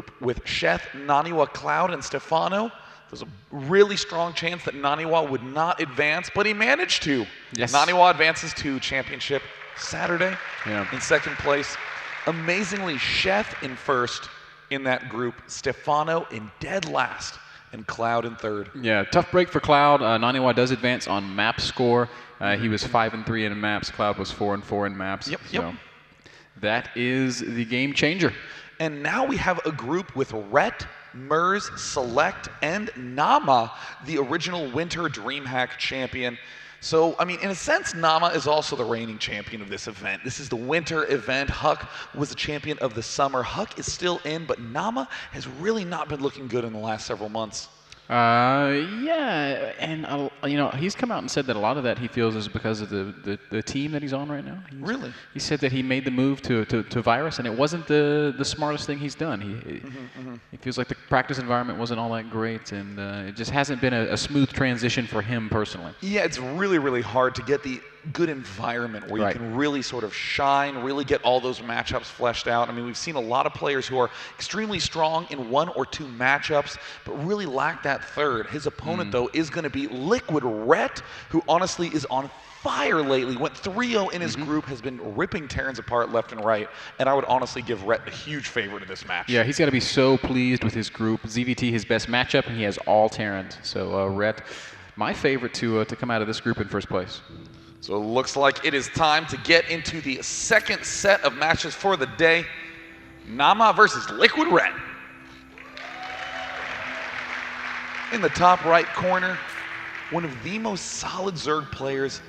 group with Sheth, Naniwa, Cloud, and Stefano. There's a really strong chance that Naniwa would not advance, but he managed to. Yes. Naniwa advances to championship Saturday in second place. Amazingly, Sheth in first in that group, Stefano in dead last, and Cloud in third. Yeah, tough break for Cloud. Naniwa does advance on map score. He was 5-3 in maps. Cloud was 4-4 in maps. Yep. That is the game changer. And now we have a group with Rhett, Mers, Select, and Naama, the original Winter Dreamhack champion. So, I mean, in a sense, Naama is also the reigning champion of this event. This is the winter event. Huck was the champion of the summer. Huck is still in, but Naama has really not been looking good in the last several months. Yeah, and you know, he's come out and said that a lot of that he feels is because of the team that he's on right now. Really? He said that he made the move to Virus, and it wasn't the smartest thing he's done. He feels like the practice environment wasn't all that great, and it just hasn't been a smooth transition for him personally. Yeah, it's really, really hard to get the good environment where you can really sort of shine, really get all those matchups fleshed out. I mean, we've seen a lot of players who are extremely strong in 1 or 2 matchups, but really lack that third. His opponent, though, is going to be Liquid Rhett, who honestly is on fire lately. Went 3-0 in his group, has been ripping Terrans apart left and right, and I would honestly give Rhett a huge favor to this match. Yeah, he's got to be so pleased with his group. ZVT, his best matchup, and he has all Terrans. So Rhett, my favorite to come out of this group in first place. So it looks like it is time to get into the second set of matches for the day. Naama versus Liquid Rhett. In the top right corner, one of the most solid Zerg players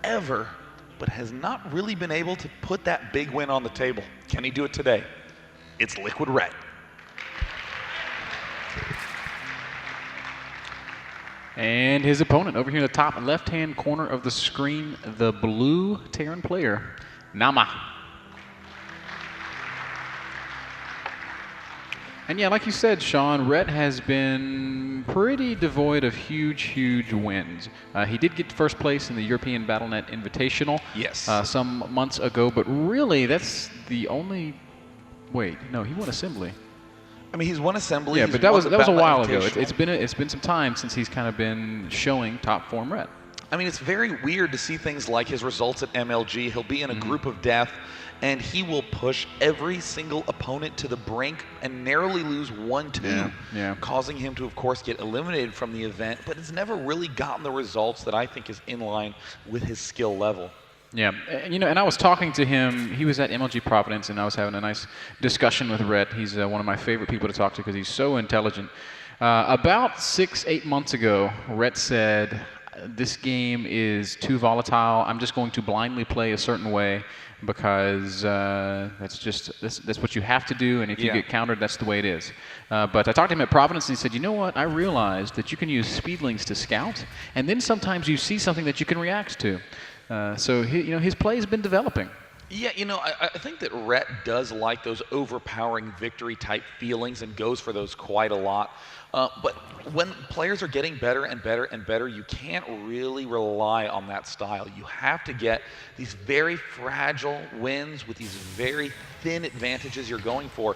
ever, but has not really been able to put that big win on the table. Can he do it today? It's Liquid Rhett. And his opponent over here in the top left-hand corner of the screen, the blue Terran player, Naama. And yeah, like you said, Sean, Rhett has been pretty devoid of huge wins. He did get first place in the European BattleNet Invitational some months ago, but really that's the only... Wait, no, he won Assembly. I mean, he's won Assembly. Yeah, but that was a while ago. It's been some time since he's kind of been showing top form Rhett. I mean, it's very weird to see things like his results at MLG. He'll be in a group of death, and he will push every single opponent to the brink and narrowly lose 1-2, causing him to, of course, get eliminated from the event. But it's never really gotten the results that I think is in line with his skill level. Yeah, and, you know, and I was talking to him. He was at MLG Providence, and I was having a nice discussion with Rhett. He's one of my favorite people to talk to because he's so intelligent. About 6-8 months ago, Rhett said, "This game is too volatile. I'm just going to blindly play a certain way because that's what you have to do, and if you get countered, that's the way it is." But I talked to him at Providence, and he said, "You know what? I realized that you can use speedlings to scout, and then sometimes you see something that you can react to." So his play has been developing. Yeah, you know, I think that Rhett does like those overpowering victory-type feelings and goes for those quite a lot. But when players are getting better and better and better, you can't really rely on that style. You have to get these very fragile wins with these very thin advantages you're going for.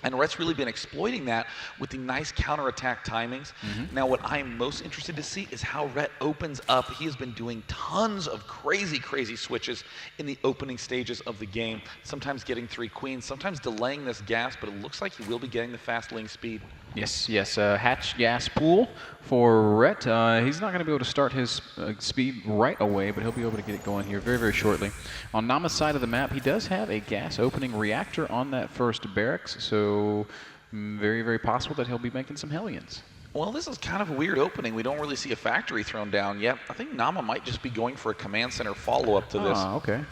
And Rhett's really been exploiting that with the nice counterattack timings. Now, what I'm most interested to see is how Rhett opens up. He has been doing tons of crazy switches in the opening stages of the game, sometimes getting 3 queens, sometimes delaying this gas, but it looks like he will be getting the fast lane speed. Yes, hatch gas pool for Rhett. He's not going to be able to start his speed right away, but he'll be able to get it going here very shortly. On Naama's side of the map, he does have a gas opening reactor on that first barracks, so very possible that he'll be making some Hellions. Well, this is kind of a weird opening. We don't really see a factory thrown down yet. I think Naama might just be going for a command center follow-up to this. Okay.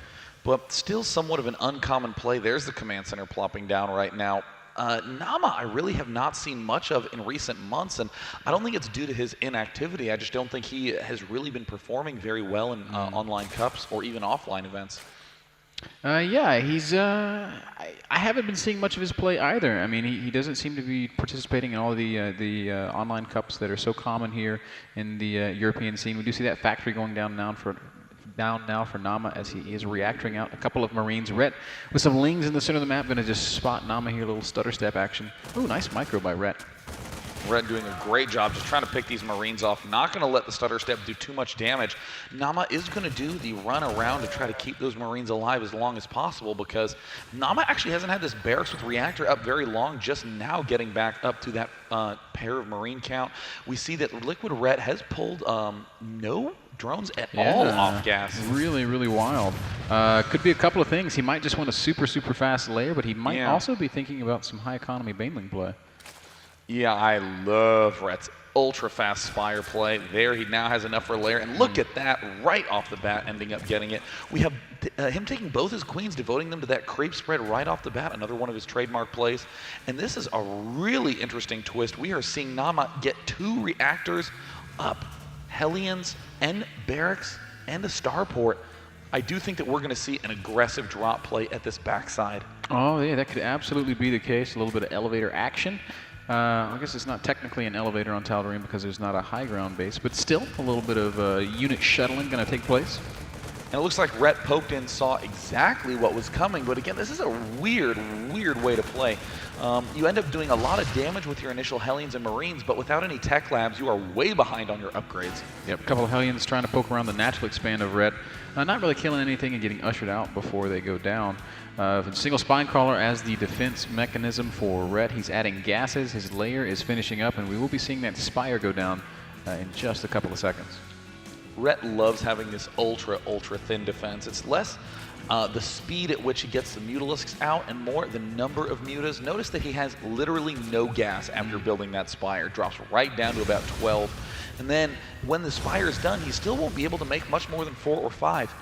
But still somewhat of an uncommon play. There's the command center plopping down right now. Naama, I really have not seen much of in recent months, and I don't think it's due to his inactivity. I just don't think he has really been performing very well in online cups or even offline events. Yeah, he's. I haven't been seeing much of his play either. I mean, he doesn't seem to be participating in all the online cups that are so common here in the European scene. We do see that factory going down now for down now for Naama as he is reacting out a couple of Marines. Rhett with some lings in the center of the map, going to just spot Naama here, a little stutter step action. Ooh, nice micro by Rhett. Rhett doing a great job just trying to pick these Marines off. Not going to let the stutter step do too much damage. Naama is going to do the run around to try to keep those Marines alive as long as possible, because Naama actually hasn't had this barracks with reactor up very long, just now getting back up to that pair of Marine count. We see that Liquid Rhett has pulled no drones at all off gas. Really, really wild. Could be a couple of things. He might just want a super, super fast layer, but he might also be thinking about some high economy Baneling play. Yeah, I love Rhett's ultra-fast Spire play. There, he now has enough for a layer, and look at that, right off the bat, ending up getting it. We have him taking both his queens, devoting them to that creep spread right off the bat, another one of his trademark plays. And this is a really interesting twist. We are seeing Naama get 2 reactors up, Hellions and Barracks and a starport. I do think that we're going to see an aggressive drop play at this backside. Oh, yeah, that could absolutely be the case. A little bit of elevator action. I guess it's not technically an elevator on Tal'Darim because there's not a high ground base, but still a little bit of unit shuttling going to take place. And it looks like Rhett poked in, saw exactly what was coming, but again, this is a weird, weird way to play. You end up doing a lot of damage with your initial Hellions and Marines, but without any tech labs, you are way behind on your upgrades. Yep, a couple of Hellions trying to poke around the natural expand of Rhett. Not really killing anything and getting ushered out before they go down. Single Spine Crawler as the defense mechanism for Rhett. He's adding gases, his layer is finishing up, and we will be seeing that Spire go down in just a couple of seconds. Rhett loves having this ultra thin defense. It's less the speed at which he gets the Mutalisks out and more the number of mutas. Notice that he has literally no gas after building that Spire. Drops right down to about 12. And then when the Spire is done, he still won't be able to make much more than 4 or 5.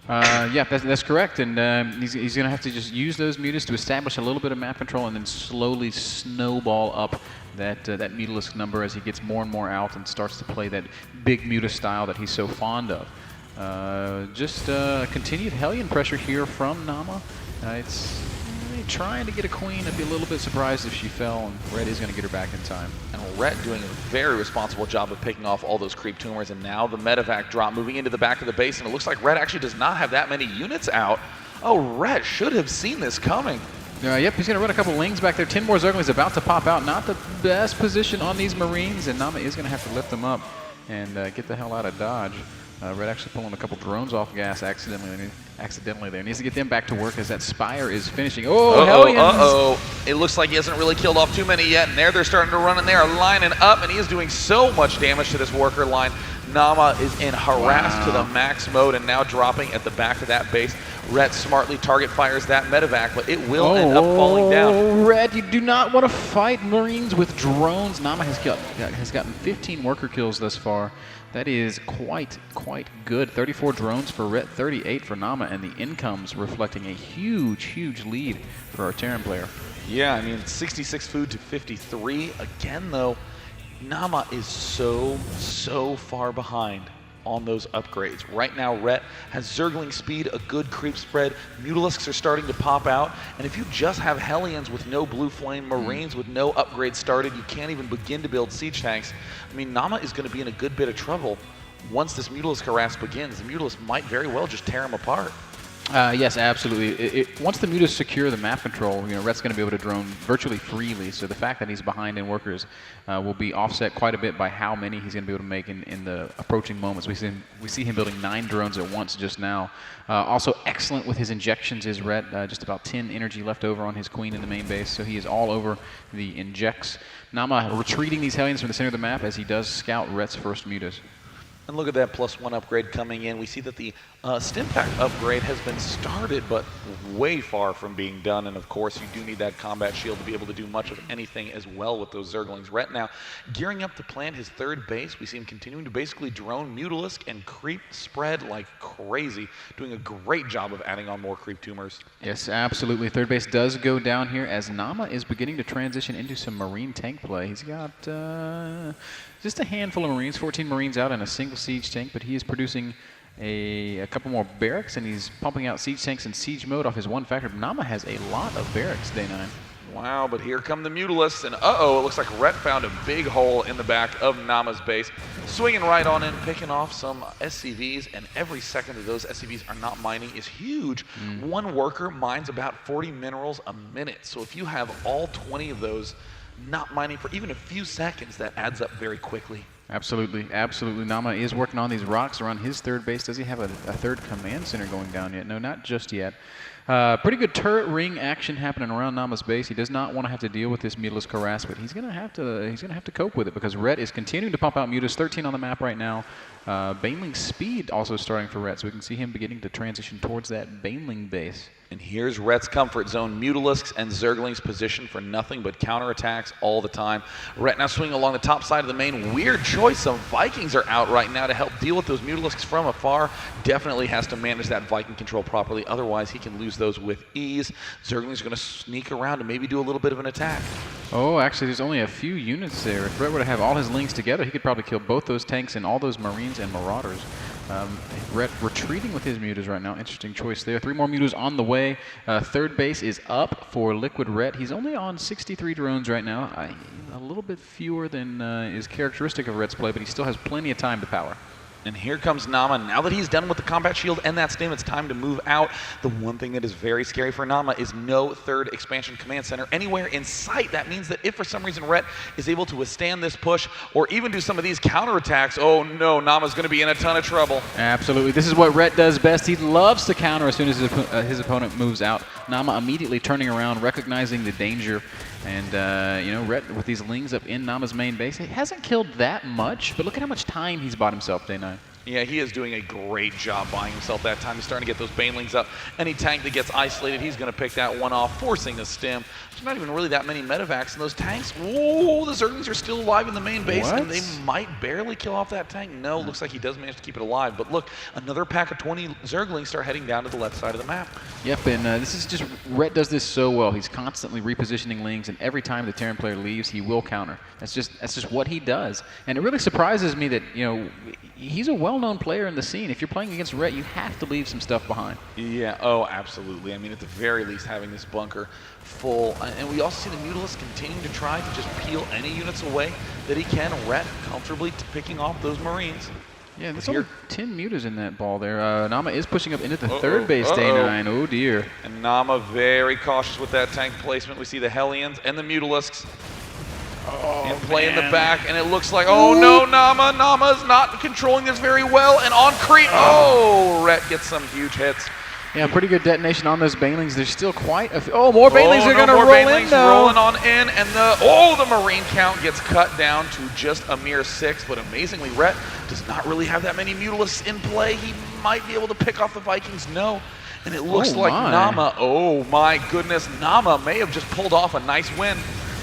Yeah, that's correct, and he's going to have to just use those mutas to establish a little bit of map control and then slowly snowball up that Mutalisk number as he gets more and more out and starts to play that big muta style that he's so fond of. Just continued Hellion pressure here from Naama. It's trying to get a queen. I'd be a little bit surprised if she fell, and Rhett is going to get her back in time. And Rhett doing a very responsible job of picking off all those creep tumors, and now the medevac drop moving into the back of the base, and it looks like Rhett actually does not have that many units out. Oh, Rhett should have seen this coming. Yep, he's going to run a couple Lings back there. 10 more Zerglings about to pop out. Not the best position on these Marines, and Naama is going to have to lift them up and get the hell out of Dodge. Rhett actually pulling a couple drones off gas accidentally there. Needs to get them back to work as that Spire is finishing. Oh, Hellions! It looks like he hasn't really killed off too many yet, and there they're starting to run, and they are lining up, and he is doing so much damage to this worker line. Naama is in harass to the max mode and now dropping at the back of that base. Rhett smartly target fires that medevac, but it will end up falling down. Rhett, you do not want to fight Marines with drones. Naama has gotten 15 worker kills thus far. That is quite good. 34 drones for Rhett, 38 for Naama, and the incomes reflecting a huge lead for our Terran player. Yeah, I mean, 66 food to 53. Again, though, Naama is so far behind on those upgrades. Right now, Rhett has Zergling speed, a good creep spread. Mutalisks are starting to pop out, and if you just have Hellions with no Blue Flame, Marines with no upgrades started, you can't even begin to build siege tanks. I mean, Naama is going to be in a good bit of trouble once this Mutalisk harass begins. The Mutalisk might very well just tear him apart. Yes, absolutely. Once the mutas secure the map control, Rhett's going to be able to drone virtually freely. So the fact that he's behind in workers will be offset quite a bit by how many he's going to be able to make in the approaching moments. We see him building 9 drones at once just now. Also excellent with his injections is Rhett. Just about 10 energy left over on his queen in the main base. So he is all over the injects. Naama retreating these Hellions from the center of the map as he does scout Rhett's first mutas. And look at that +1 upgrade coming in. We see that the Stimpack upgrade has been started, but way far from being done. And of course, you do need that combat shield to be able to do much of anything as well with those Zerglings. Rhett now gearing up to plant his 3rd base. We see him continuing to basically drone Mutalisk and creep spread like crazy, doing a great job of adding on more creep tumors. Yes, absolutely. 3rd base does go down here as Naama is beginning to transition into some Marine tank play. He's got just a handful of Marines, 14 Marines out and a single siege tank, but he is producing a couple more barracks, and he's pumping out siege tanks in siege mode off his 1 factor. Naama has a lot of barracks, Day 9. Wow, but here come the Mutalisks, and uh-oh, it looks like Rhett found a big hole in the back of Naama's base. Swinging right on in, picking off some SCVs, and every second that those SCVs are not mining is huge. One worker mines about 40 minerals a minute, so if you have all 20 of those not mining for even a few seconds, that adds up very quickly. Absolutely, absolutely. Naama is working on these rocks around his third base. Does he have a third command center going down yet? No, not just yet. Pretty good turret ring action happening around Naama's base. He does not want to have to deal with this Mutalisk harass, but he's gonna have to cope with it because Rhett is continuing to pump out Mutas. 13 on the map right now. Baneling speed also starting for Rhett, so we can see him beginning to transition towards that Baneling base. And here's Rhett's comfort zone. Mutalisks and Zerglings positioned for nothing but counterattacks all the time. Rhett now swinging along the top side of the main. Weird choice. Some Vikings are out right now to help deal with those Mutalisks from afar. Definitely has to manage that Viking control properly. Otherwise, he can lose those with ease. Zerglings are going to sneak around and maybe do a little bit of an attack. Oh, actually, there's only a few units there. If Rhett were to have all his links together, he could probably kill both those tanks and all those Marines and Marauders. Rhett retreating with his Mutas right now. Interesting choice there. 3 more Mutas on the way. Third base is up for Liquid Rhett. He's only on 63 drones right now. A little bit fewer than is characteristic of Rhett's play, but he still has plenty of time to power. And here comes Naama. Now that he's done with the combat shield and that stim, it's time to move out. The one thing that is very scary for Naama is no third expansion command center anywhere in sight. That means that if for some reason Rhett is able to withstand this push or even do some of these counterattacks, oh no, Naama's going to be in a ton of trouble. Absolutely. This is what Rhett does best. He loves to counter as soon as his opponent moves out. Naama immediately turning around, recognizing the danger. And, you know, Rhett with these lings up in Naama's main base, he hasn't killed that much, but look at how much time he's bought himself day 9. Yeah, he is doing a great job buying himself that time. He's starting to get those Banelings up. Any tank that gets isolated, he's going to pick that one off, forcing a stim. There's not even really that many medevacs in those tanks. Whoa, the Zerglings are still alive in the main base, and they might barely kill off that tank. No, looks like he does manage to keep it alive. But look, another pack of 20 Zerglings start heading down to the left side of the map. Yep, and this is just, Rhett does this so well. He's constantly repositioning lings, and every time the Terran player leaves, he will counter. That's just what he does. And it really surprises me that, you know, he's a well-known player in the scene. If you're playing against Rhett, you have to leave some stuff behind. Yeah, oh, absolutely. I mean, at the very least, having this bunker full. And we also see the Mutalisk continuing to try to just peel any units away that he can. Rhett comfortably picking off those Marines. Yeah, there's only 10 Mutas in that ball there. Naama is pushing up into the third base, day 9. Oh, dear. And Naama very cautious with that tank placement. We see the Hellions and the Mutalisks. And play in the back, and it looks like, oh no, Naama's not controlling this very well, and on creep, Rhett gets some huge hits. Yeah, pretty good detonation on those Banelings. There's still quite a few. Oh, more Banelings are going to roll in, though. Rolling on in, and the Marine count gets cut down to just a mere 6, but amazingly, Rhett does not really have that many Mutalisks in play. He might be able to pick off the Vikings, no. And it looks like Naama, oh my goodness, Naama may have just pulled off a nice win.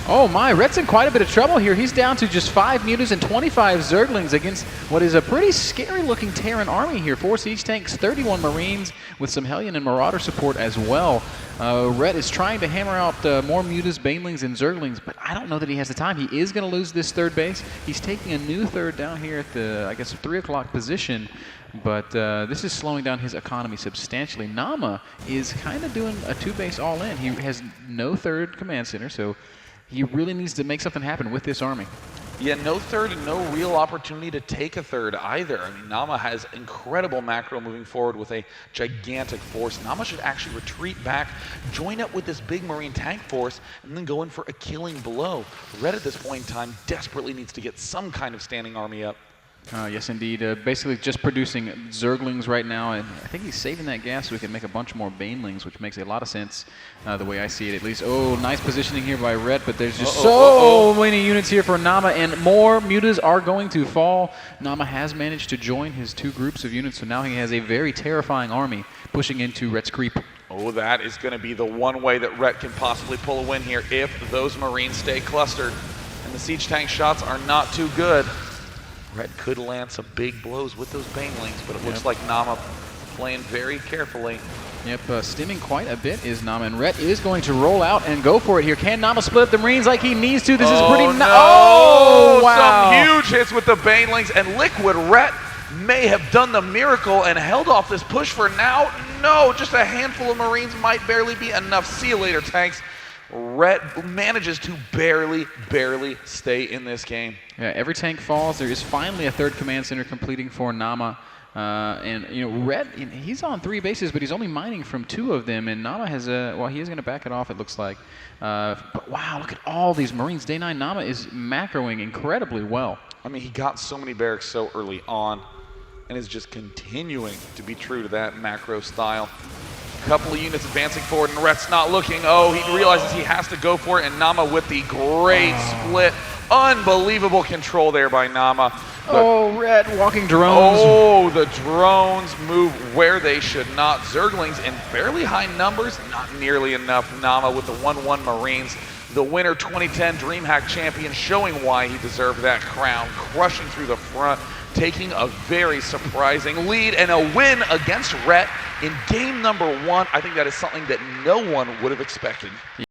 Oh my, Rhett's in quite a bit of trouble here. He's down to just 5 Mutas and 25 Zerglings against what is a pretty scary-looking Terran army here. 4 siege tanks, 31 Marines with some Hellion and Marauder support as well. Rhett is trying to hammer out more Mutas, Banelings, and Zerglings, but I don't know that he has the time. He is going to lose this third base. He's taking a new third down here at the, I guess, 3 o'clock position. But this is slowing down his economy substantially. Naama is kind of doing a 2-base all-in. He has no third command center, so he really needs to make something happen with this army. Yeah, no third and no real opportunity to take a third either. I mean, Naama has incredible macro moving forward with a gigantic force. Naama should actually retreat back, join up with this big Marine tank force, and then go in for a killing blow. Rhett at this point in time desperately needs to get some kind of standing army up. Yes, indeed. Basically just producing Zerglings right now, and I think he's saving that gas so we can make a bunch more Banelings, which makes a lot of sense the way I see it at least. Oh, nice positioning here by Rhett, but there's just so many units here for Naama, and more Mutas are going to fall. Naama has managed to join his 2 groups of units, so now he has a very terrifying army pushing into Rhett's creep. Oh, that is going to be the one way that Rhett can possibly pull a win here if those Marines stay clustered. And the siege tank shots are not too good. Rhett could land some big blows with those Banelings, but it looks like Naama playing very carefully. Yep, stimming quite a bit is Naama, and Rhett is going to roll out and go for it here. Can Naama split up the Marines like he needs to? This is pretty Oh, wow. Some huge hits with the Banelings, and Liquid Rhett may have done the miracle and held off this push for now. No, just a handful of Marines might barely be enough. See you later, tanks. Rhett manages to barely stay in this game. Yeah, every tank falls. There is finally a third command center completing for Naama. And Rhett, he's on 3 bases, but he's only mining from 2 of them. And Naama has he is going to back it off, it looks like. But wow, look at all these Marines. Day 9 Naama is macroing incredibly well. I mean, he got so many barracks so early on and is just continuing to be true to that macro style. Couple of units advancing forward, and Rhett's not looking. Oh, he realizes he has to go for it, and Naama with the great split. Unbelievable control there by Naama. Rhett walking drones. Oh, the drones move where they should not. Zerglings in fairly high numbers, not nearly enough. Naama with the 1-1 Marines. The winner 2010 Dreamhack champion, showing why he deserved that crown, crushing through the front, taking a very surprising lead and a win against Rhett in game number 1. I think that is something that no one would have expected.